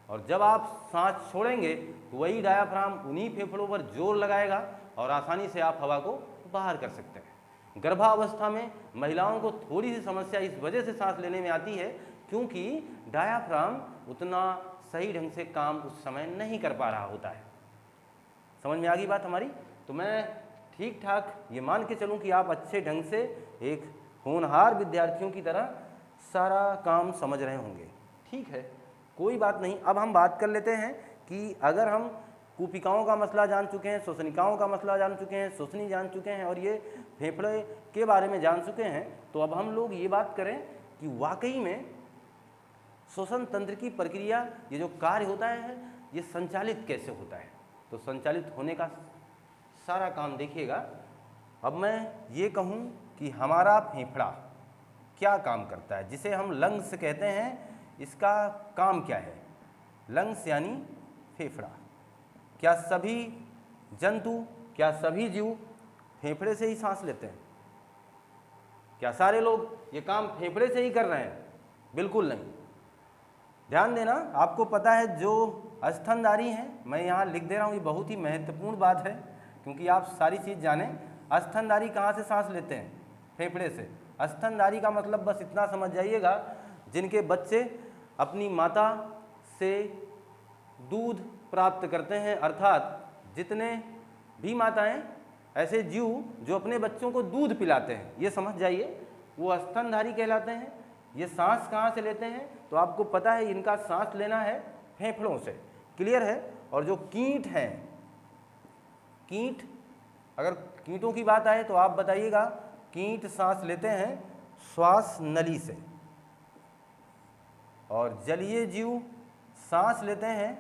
Speaker 1: और जब आप सांस छोड़ेंगे तो वही डायाफ्राम उन्हीं फेफड़ों पर जोर लगाएगा और आसानी से आप हवा को बाहर कर सकते हैं। गर्भावस्था में महिलाओं को थोड़ी सी समस्या इस वजह से सांस लेने में आती है क्योंकि डायाफ्राम उतना सही ढंग से काम उस समय नहीं कर पा रहा होता है। समझ में आ गई बात हमारी? तो मैं ठीक ठाक ये मान के चलूँ कि आप अच्छे ढंग से एक होनहार विद्यार्थियों की तरह सारा काम समझ रहे होंगे। ठीक है, कोई बात नहीं। अब हम बात कर लेते हैं कि अगर हम कूपिकाओं का मसला जान चुके हैं, श्वसनिकाओं का मसला जान चुके हैं, श्वसनी जान चुके हैं, और ये फेफड़े के बारे में जान चुके हैं, तो अब हम लोग ये बात करें कि वाकई में श्वसन तंत्र की प्रक्रिया, ये जो कार्य होता है, ये संचालित कैसे होता है। तो संचालित होने का सारा काम देखिएगा। अब मैं ये कहूँ कि हमारा फेफड़ा क्या काम करता है, जिसे हम लंग्स कहते हैं, इसका काम क्या है? लंग्स यानी फेफड़ा। क्या सभी जंतु, क्या सभी जीव फेफड़े से ही सांस लेते हैं? क्या सारे लोग ये काम फेफड़े से ही कर रहे हैं? बिल्कुल नहीं। ध्यान देना, आपको पता है जो स्तनधारी हैं, मैं यहाँ लिख दे रहा हूँ, ये बहुत ही महत्वपूर्ण बात है क्योंकि आप सारी चीज़ जानें। स्तनधारी कहाँ से सांस लेते हैं? फेफड़े से। स्तनधारी का मतलब बस इतना समझ जाइएगा, जिनके बच्चे अपनी माता से दूध प्राप्त करते हैं, अर्थात जितने भी माताएं ऐसे जीव जो अपने बच्चों को दूध पिलाते हैं, ये समझ जाइए, वो स्तनधारी कहलाते हैं। ये सांस कहाँ से लेते हैं? तो आपको पता है इनका सांस लेना है फेफड़ों से। क्लियर है? और जो कीट हैं, कीट, अगर कीटों की बात आए तो आप बताइएगा, कीट सांस लेते हैं श्वास नली से, और जलीय जीव सांस लेते हैं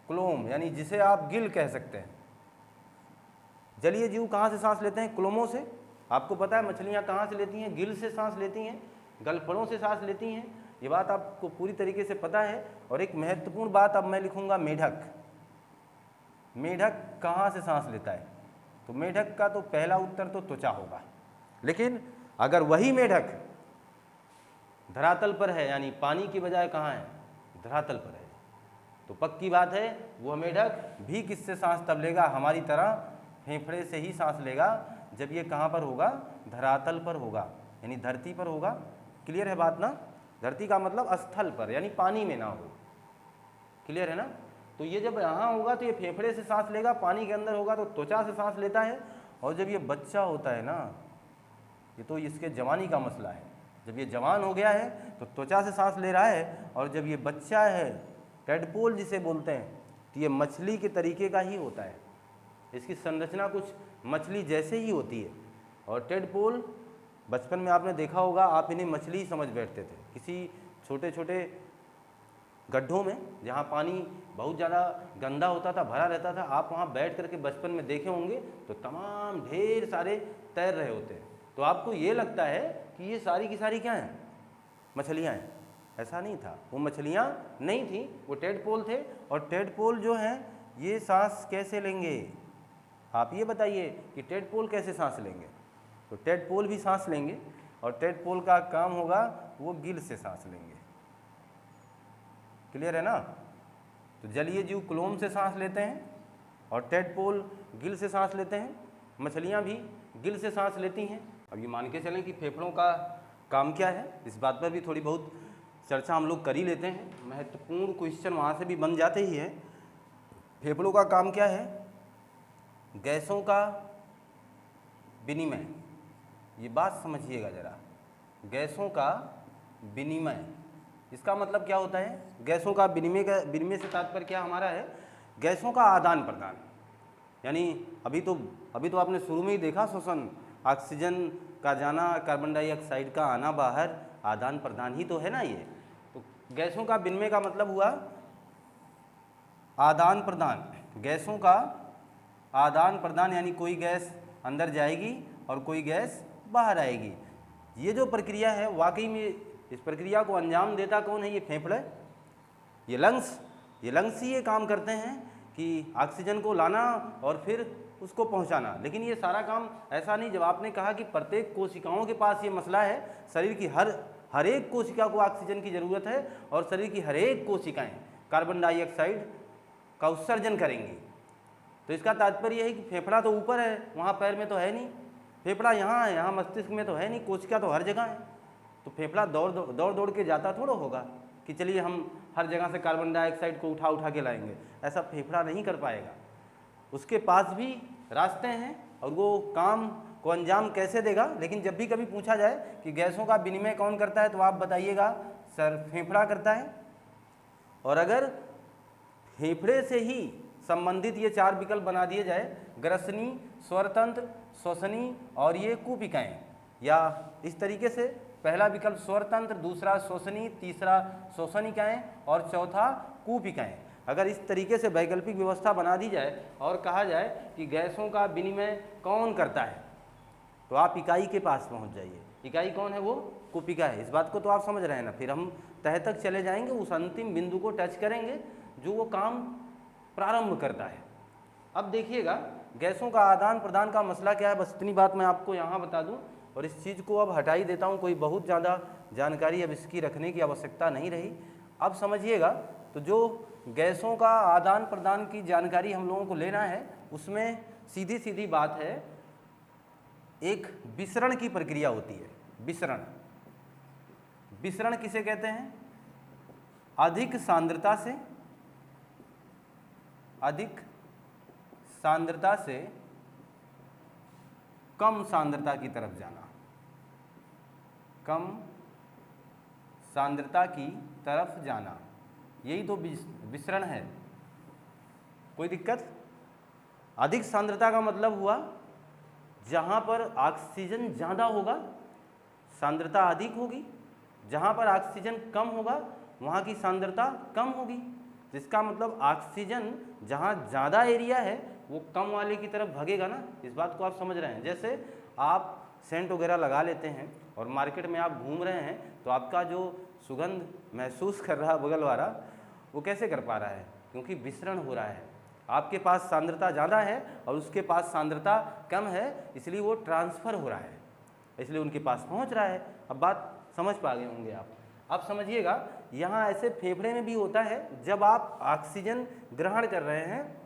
Speaker 1: क्लोम, यानी जिसे आप गिल कह सकते हैं। जलीय जीव कहाँ से सांस लेते हैं? क्लोमों से। आपको पता है मछलियाँ कहाँ से लेती हैं? गिल से सांस लेती हैं, गलफड़ों से सांस लेती हैं। ये बात आपको पूरी तरीके से पता है। और एक महत्वपूर्ण बात अब मैं लिखूँगा, मेढक। मेढक कहाँ से सांस लेता है? तो मेढक का तो पहला उत्तर तो त्वचा होगा, लेकिन अगर वही मेढक धरातल पर है, यानी पानी की बजाय कहाँ है? धरातल पर है, तो पक्की बात है वह मेढक भी किससे सांस तब लेगा? हमारी तरह फेफड़े से ही सांस लेगा, जब ये कहाँ पर होगा? धरातल पर होगा, यानी धरती पर होगा। क्लियर है बात ना? धरती का मतलब स्थल पर, यानी पानी में ना हो। क्लियर है ना? तो ये जब यहाँ होगा तो ये फेफड़े से सांस लेगा, पानी के अंदर होगा तो त्वचा से सांस लेता है। और जब ये बच्चा होता है ना, ये तो इसके जवानी का मसला है, जब ये जवान हो गया है तो त्वचा से सांस ले रहा है, और जब ये बच्चा है, टेडपोल जिसे बोलते हैं, तो ये मछली के तरीके का ही होता है, इसकी संरचना कुछ मछली जैसे ही होती है। और टेडपोल बचपन में आपने देखा होगा, आप इन्हें मछली ही समझ बैठते थे। किसी छोटे छोटे गड्ढों में जहाँ पानी बहुत ज़्यादा गंदा होता था, भरा रहता था, आप वहाँ बैठ करके बचपन में देखे होंगे तो तमाम ढेर सारे तैर रहे होते हैं। तो आपको ये लगता है कि ये सारी की सारी क्या हैं, मछलियाँ हैं। ऐसा नहीं था, वो मछलियाँ नहीं थी, वो टेडपोल थे। और टेडपोल जो हैं ये सांस कैसे लेंगे, आप ये बताइए कि टेडपोल कैसे सांस लेंगे। तो टेडपोल भी सांस लेंगे और टेडपोल का काम होगा वो गिल से सांस लेंगे। क्लियर है ना। तो जलीय जीव क्लोम से सांस लेते हैं और टेडपोल गिल से सांस लेते हैं, मछलियाँ भी गिल से सांस लेती हैं। अब ये मान के चलें कि फेफड़ों का काम क्या है, इस बात पर भी थोड़ी बहुत चर्चा हम लोग कर ही लेते हैं। महत्वपूर्ण क्वेश्चन वहाँ से भी बन जाते ही है। फेफड़ों का काम क्या है, गैसों का विनिमय। ये बात समझिएगा ज़रा, गैसों का विनिमय, इसका मतलब क्या होता है। गैसों का विनिमय से तात्पर्य क्या हमारा है, गैसों का आदान प्रदान। यानी अभी तो आपने शुरू में ही देखा, श्वसन, ऑक्सीजन का जाना, कार्बन डाइऑक्साइड का आना बाहर, आदान प्रदान ही तो है ना ये। तो गैसों का विनिमय का मतलब हुआ आदान प्रदान, गैसों का आदान प्रदान, यानी कोई गैस अंदर जाएगी और कोई गैस बाहर आएगी। ये जो प्रक्रिया है वाकई में, इस प्रक्रिया को अंजाम देता कौन है, ये फेफड़े, ये लंग्स ही ये काम करते हैं कि ऑक्सीजन को लाना और फिर उसको पहुंचाना। लेकिन ये सारा काम ऐसा नहीं, जब आपने कहा कि प्रत्येक कोशिकाओं के पास ये मसला है, शरीर की हर एक कोशिका को ऑक्सीजन की ज़रूरत है और शरीर की हर एक कोशिकाएँ कार्बन डाइऑक्साइड का उत्सर्जन करेंगी। तो इसका तात्पर्य है कि फेफड़ा तो ऊपर है, वहाँ पैर में तो है नहीं, फेफड़ा यहाँ है, यहाँ मस्तिष्क में तो है नहीं, कोशिका तो हर जगह है। तो फेफड़ा दौड़ के जाता थोड़ा होगा कि चलिए हम हर जगह से कार्बन डाइऑक्साइड को उठा के लाएंगे, ऐसा फेफड़ा नहीं कर पाएगा। उसके पास भी रास्ते हैं और वो काम को अंजाम कैसे देगा। लेकिन जब भी कभी पूछा जाए कि गैसों का विनिमय कौन करता है, तो आप बताइएगा सर फेफड़ा करता है। और अगर फेफड़े से ही संबंधित ये 4 विकल्प बना दिए जाए, ग्रसनी, स्वरतंत्र, श्वसनी और ये कुपिकाएँ, या इस तरीके से पहला विकल्प स्वरतंत्र, दूसरा श्वसनी, तीसरा श्वसनिकाएँ और चौथा कुपिकाएँ, अगर इस तरीके से वैकल्पिक व्यवस्था बना दी जाए और कहा जाए कि गैसों का विनिमय कौन करता है, तो आप इकाई के पास पहुंच जाइए। इकाई कौन है, वो कुपिका है। इस बात को तो आप समझ रहे हैं ना। फिर हम तह तक चले जाएंगे, उस अंतिम बिंदु को टच करेंगे जो वो काम प्रारंभ करता है। अब देखिएगा गैसों का आदान प्रदान का मसला क्या है, बस इतनी बात मैं आपको यहाँ बता दूँ और इस चीज़ को अब हटा ही देता हूँ। कोई बहुत ज़्यादा जानकारी अब इसकी रखने की आवश्यकता नहीं रही। अब समझिएगा, तो जो गैसों का आदान प्रदान की जानकारी हम लोगों को लेना है, उसमें सीधी सीधी बात है, एक विसरण की प्रक्रिया होती है। विसरण किसे कहते हैं, अधिक सांद्रता से कम सांद्रता की तरफ जाना, कम सांद्रता की तरफ जाना, यही तो विसरण है। कोई दिक्कत। अधिक सांद्रता का मतलब हुआ जहाँ पर ऑक्सीजन ज़्यादा होगा सांद्रता अधिक होगी, जहाँ पर ऑक्सीजन कम होगा वहाँ की सांद्रता कम होगी। जिसका मतलब ऑक्सीजन जहाँ ज़्यादा एरिया है वो कम वाले की तरफ भगेगा ना। इस बात को आप समझ रहे हैं। जैसे आप सेंट वगैरह लगा लेते हैं और मार्केट में आप घूम रहे हैं, तो आपका जो सुगंध महसूस कर रहा है बगल वाला, वो कैसे कर पा रहा है, क्योंकि विसरण हो रहा है। आपके पास सांद्रता ज़्यादा है और उसके पास सांद्रता कम है, इसलिए वो ट्रांसफ़र हो रहा है, इसलिए उनके पास पहुंच रहा है। अब बात समझ पा गए होंगे आप। अब समझिएगा, यहाँ ऐसे फेफड़े में भी होता है, जब आप ऑक्सीजन ग्रहण कर रहे हैं,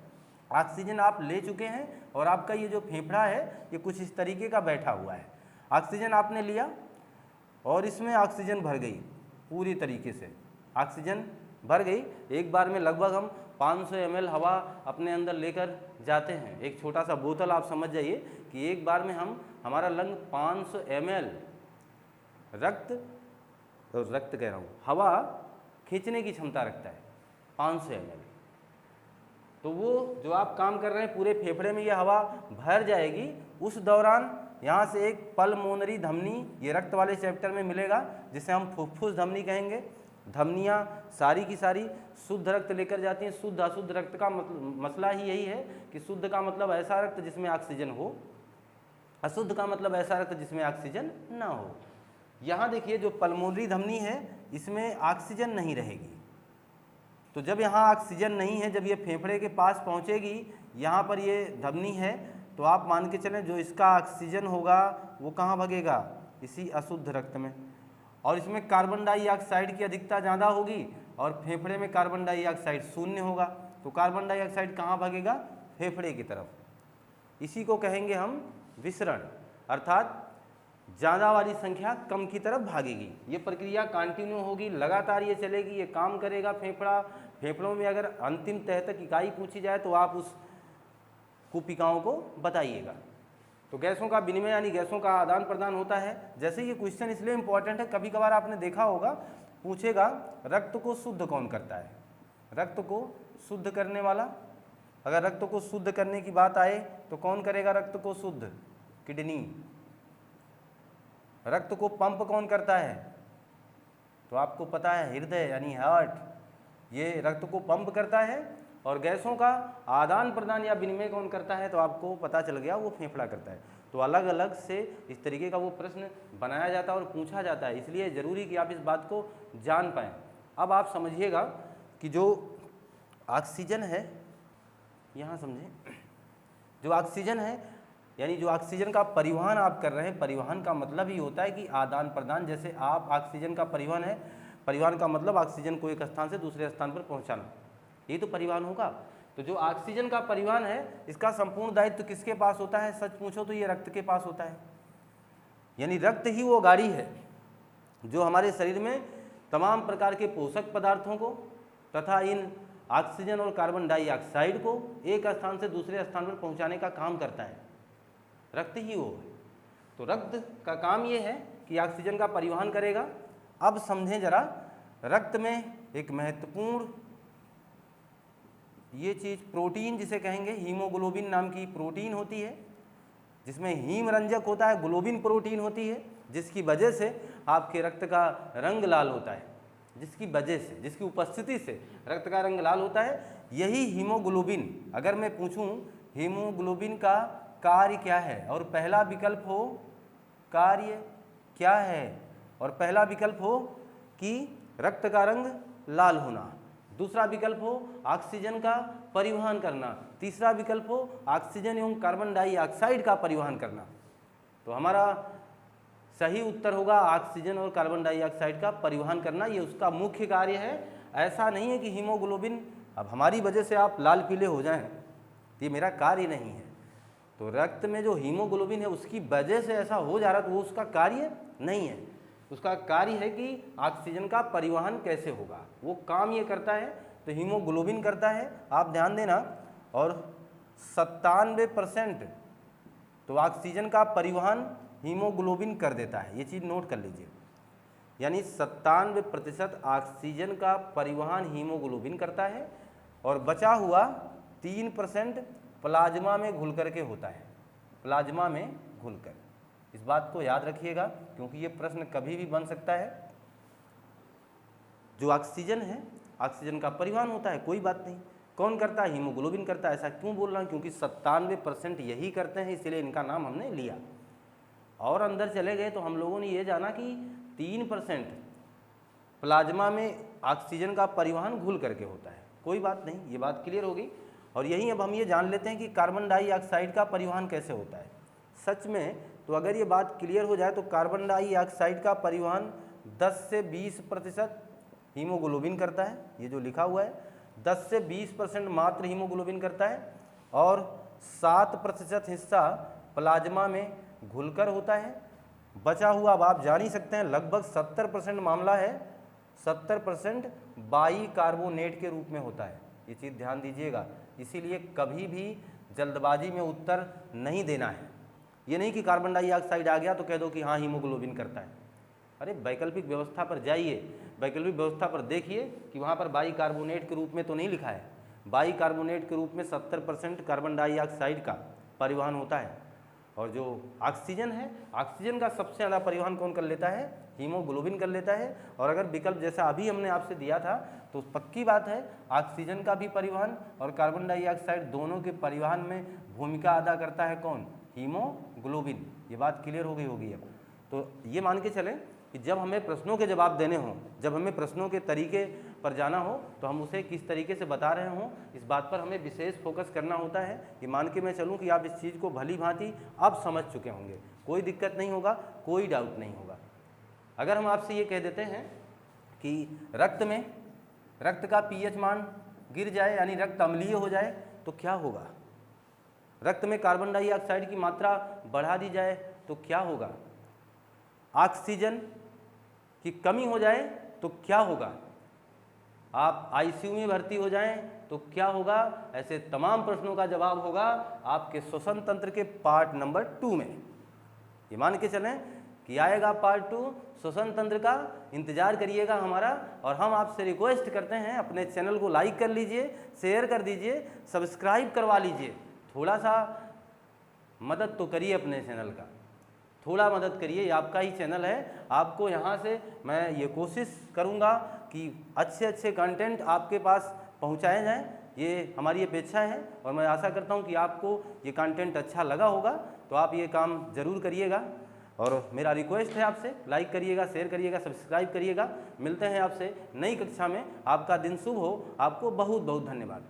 Speaker 1: ऑक्सीजन आप ले चुके हैं और आपका ये जो फेफड़ा है ये कुछ इस तरीके का बैठा हुआ है। ऑक्सीजन आपने लिया और इसमें ऑक्सीजन भर गई, पूरी तरीके से ऑक्सीजन भर गई। एक बार में लगभग हम 500 ml हवा अपने अंदर लेकर जाते हैं। एक छोटा सा बोतल आप समझ जाइए कि एक बार में हमारा लंग 500 ml रक्त कह रहा हूँ, हवा खींचने की क्षमता रखता है, 500 ml। तो वो जो आप काम कर रहे हैं पूरे फेफड़े में ये हवा भर जाएगी। उस दौरान यहाँ से एक पल्मोनरी धमनी ये रक्त वाले चैप्टर में मिलेगा, जिसे हम फुफ्फुस धमनी कहेंगे। धमनियाँ सारी की सारी शुद्ध रक्त लेकर जाती हैं। शुद्ध अशुद्ध रक्त का मसला ही यही है कि शुद्ध का मतलब ऐसा रक्त जिसमें ऑक्सीजन हो, अशुद्ध का मतलब ऐसा रक्त जिसमें ऑक्सीजन ना हो। यहाँ देखिए जो पल्मोनरी धमनी है इसमें ऑक्सीजन नहीं रहेगी, तो जब यहाँ ऑक्सीजन नहीं है, जब ये फेफड़े के पास पहुँचेगी, यहाँ पर ये धमनी है, तो आप मान के चलें जो इसका ऑक्सीजन होगा वो कहाँ भगेगा, इसी अशुद्ध रक्त में। और इसमें कार्बन डाइऑक्साइड की अधिकता ज़्यादा होगी और फेफड़े में कार्बन डाइऑक्साइड शून्य होगा, तो कार्बन डाइऑक्साइड कहाँ भागेगा, फेफड़े की तरफ। इसी को कहेंगे हम विसरण, अर्थात ज़्यादा वाली संख्या कम की तरफ भागेगी। ये प्रक्रिया कंटिन्यू होगी, लगातार ये चलेगी, ये काम करेगा फेफड़ा। फेफड़ों में अगर अंतिम तह तक इकाई पूछी जाए तो आप उस कुपिकाओं को बताइएगा। तो गैसों का विनिमय यानी गैसों का आदान प्रदान होता है। जैसे ये क्वेश्चन इसलिए इम्पॉर्टेंट है, कभी कभार आपने देखा होगा पूछेगा रक्त को शुद्ध कौन करता है, रक्त को शुद्ध करने वाला। अगर रक्त को शुद्ध करने की बात आए तो कौन करेगा रक्त को शुद्ध, किडनी। रक्त को पंप कौन करता है, तो आपको पता है हृदय यानी हार्ट, ये रक्त को पंप करता है। और गैसों का आदान प्रदान या विनिमय कौन करता है, तो आपको पता चल गया वो फेफड़ा करता है। तो अलग अलग से इस तरीके का वो प्रश्न बनाया जाता है और पूछा जाता है, इसलिए ज़रूरी कि आप इस बात को जान पाएँ। अब आप समझिएगा कि जो ऑक्सीजन है, यहाँ समझें, जो ऑक्सीजन है यानी जो ऑक्सीजन का परिवहन आप कर रहे हैं, परिवहन का मतलब ही होता है कि आदान प्रदान। जैसे आप ऑक्सीजन का परिवहन है, परिवहन का मतलब ऑक्सीजन को एक स्थान से दूसरे स्थान पर पहुंचाना, ये तो परिवहन होगा। तो जो ऑक्सीजन का परिवहन है इसका संपूर्ण दायित्व किसके पास होता है, सच पूछो तो ये रक्त के पास होता है। यानी रक्त ही वो गाड़ी है जो हमारे शरीर में तमाम प्रकार के पोषक पदार्थों को तथा इन ऑक्सीजन और कार्बन डाइऑक्साइड को एक स्थान से दूसरे स्थान पर पहुंचाने का काम करता है, रक्त ही वो है। तो रक्त का काम ये है कि ऑक्सीजन का परिवहन करेगा। अब समझें जरा, रक्त में एक महत्वपूर्ण ये चीज़ प्रोटीन जिसे कहेंगे हीमोग्लोबिन नाम की प्रोटीन होती है, जिसमें हीम रंजक होता है, ग्लोबिन प्रोटीन होती है, जिसकी वजह से आपके रक्त का रंग लाल होता है, जिसकी वजह से, जिसकी उपस्थिति से रक्त का रंग लाल होता है, यही हीमोग्लोबिन। अगर मैं पूछूं हीमोग्लोबिन का कार्य क्या है और पहला विकल्प हो कार्य क्या है और पहला विकल्प हो कि रक्त का रंग लाल होना, दूसरा विकल्प हो ऑक्सीजन का परिवहन करना, तीसरा विकल्प हो ऑक्सीजन एवं कार्बन डाइऑक्साइड का परिवहन करना, तो हमारा सही उत्तर होगा ऑक्सीजन और कार्बन डाइऑक्साइड का परिवहन करना। ये उसका मुख्य कार्य है। ऐसा नहीं है कि हीमोग्लोबिन अब हमारी वजह से आप लाल पीले हो जाएं, ये मेरा कार्य नहीं है। तो रक्त में जो हीमोग्लोबिन है उसकी वजह से ऐसा हो जा रहा है, तो वो उसका कार्य नहीं है। उसका कार्य है कि ऑक्सीजन का परिवहन कैसे होगा, वो काम ये करता है, तो हीमोग्लोबिन करता है। आप ध्यान देना, और 97% तो ऑक्सीजन का परिवहन हीमोग्लोबिन कर देता है, ये चीज़ नोट कर लीजिए। यानी 97% ऑक्सीजन का परिवहन हीमोग्लोबिन करता है और बचा हुआ 3% प्लाज्मा में घुल करके होता है, प्लाज्मा में घुलकर। इस बात को याद रखिएगा क्योंकि ये प्रश्न कभी भी बन सकता है। जो ऑक्सीजन है, ऑक्सीजन का परिवहन होता है, कोई बात नहीं, कौन करता है, हीमोग्लोबिन करता है। ऐसा क्यों बोल रहा हूँ, क्योंकि 97% यही करते हैं, इसलिए इनका नाम हमने लिया। और अंदर चले गए तो हम लोगों ने ये जाना कि 3% प्लाज्मा में ऑक्सीजन का परिवहन घुल करके होता है, कोई बात नहीं, ये बात क्लियर होगी। और यही अब हम ये जान लेते हैं कि कार्बन डाइऑक्साइड का परिवहन कैसे होता है। सच में तो अगर ये बात क्लियर हो जाए तो कार्बन डाइऑक्साइड का परिवहन 10 से 20% हीमोग्लोबिन करता है, ये जो लिखा हुआ है 10 से 20% मात्र हीमोग्लोबिन करता है, और 7% हिस्सा प्लाज्मा में घुलकर होता है। बचा हुआ अब आप जान ही सकते हैं लगभग 70% मामला है, 70% बाइकार्बोनेट के रूप में होता है। ये चीज़ ध्यान दीजिएगा, इसीलिए कभी भी जल्दबाजी में उत्तर नहीं देना है। ये नहीं कि कार्बन डाइऑक्साइड आ गया तो कह दो कि हाँ हीमोग्लोबिन करता है। अरे वैकल्पिक व्यवस्था पर जाइए, वैकल्पिक व्यवस्था पर देखिए कि वहाँ पर बाइकार्बोनेट के रूप में तो नहीं लिखा है, बाइकार्बोनेट के रूप में 70% कार्बन डाइऑक्साइड का परिवहन होता है। और जो ऑक्सीजन है, ऑक्सीजन का सबसे ज़्यादा परिवहन कौन कर लेता है? हीमोग्लोबिन कर लेता है। और अगर विकल्प जैसा अभी हमने आपसे दिया था तो पक्की बात है ऑक्सीजन का भी परिवहन और कार्बन डाइऑक्साइड दोनों के परिवहन में भूमिका अदा करता है कौन? हीमोग्लोबिन। ये बात क्लियर हो गई होगी अब। तो ये मान के चलें कि जब हमें प्रश्नों के जवाब देने हों, जब हमें प्रश्नों के तरीके पर जाना हो तो हम उसे किस तरीके से बता रहे हों, इस बात पर हमें विशेष फोकस करना होता है। कि मान के मैं चलूं कि आप इस चीज़ को भली भांति अब समझ चुके होंगे, कोई दिक्कत नहीं होगा, कोई डाउट नहीं होगा। अगर हम आपसे ये कह देते हैं कि रक्त में रक्त का पीएच मान गिर जाए यानी रक्त अम्लीय हो जाए तो क्या होगा? रक्त में कार्बन डाइऑक्साइड की मात्रा बढ़ा दी जाए तो क्या होगा? ऑक्सीजन की कमी हो जाए तो क्या होगा? आप आईसीयू में भर्ती हो जाएं तो क्या होगा? ऐसे तमाम प्रश्नों का जवाब होगा आपके श्वसन तंत्र के पार्ट नंबर 2 में। ये मान के चलें कि आएगा पार्ट 2 श्वसन तंत्र का, इंतजार करिएगा हमारा। और हम आपसे रिक्वेस्ट करते हैं अपने चैनल को लाइक कर लीजिए, शेयर कर दीजिए, सब्सक्राइब करवा लीजिए। थोड़ा सा मदद तो करिए अपने चैनल का, थोड़ा मदद करिए, आपका ही चैनल है। आपको यहाँ से मैं ये कोशिश करूँगा कि अच्छे अच्छे कंटेंट आपके पास पहुँचाए जाएँ, ये हमारी अपेक्षा है। और मैं आशा करता हूँ कि आपको ये कंटेंट अच्छा लगा होगा, तो आप ये काम ज़रूर करिएगा। और मेरा रिक्वेस्ट है आपसे, लाइक करिएगा, शेयर करिएगा, सब्सक्राइब करिएगा। मिलते हैं आपसे नई कक्षा में। आपका दिन शुभ हो। आपको बहुत बहुत धन्यवाद।